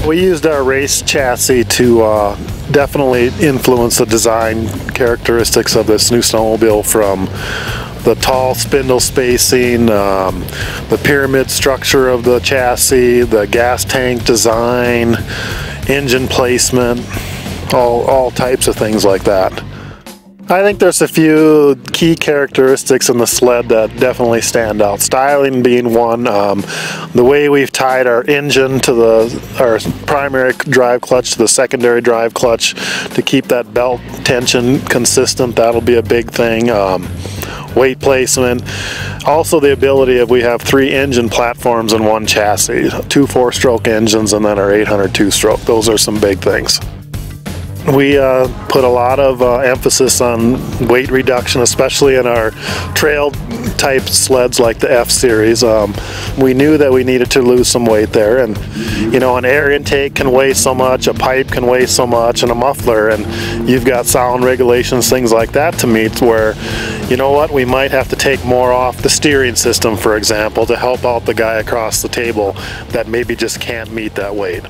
We used our race chassis to definitely influence the design characteristics of this new snowmobile, from the tall spindle spacing, the pyramid structure of the chassis, the gas tank design, engine placement, all types of things like that. I think there's a few key characteristics in the sled that definitely stand out. Styling being one. The way we've tied our engine to our primary drive clutch to the secondary drive clutch to keep that belt tension consistent, that'll be a big thing. Weight placement. Also the ability of, we have 3 engine platforms in one chassis. 2 4-stroke engines and then our 800 2-stroke. Those are some big things. We put a lot of emphasis on weight reduction, especially in our trail type sleds like the F-Series. We knew that we needed to lose some weight there, and you know, an air intake can weigh so much, a pipe can weigh so much, and a muffler, and you've got sound regulations, things like that to meet, where, you know what, we might have to take more off the steering system, for example, to help out the guy across the table that maybe just can't meet that weight.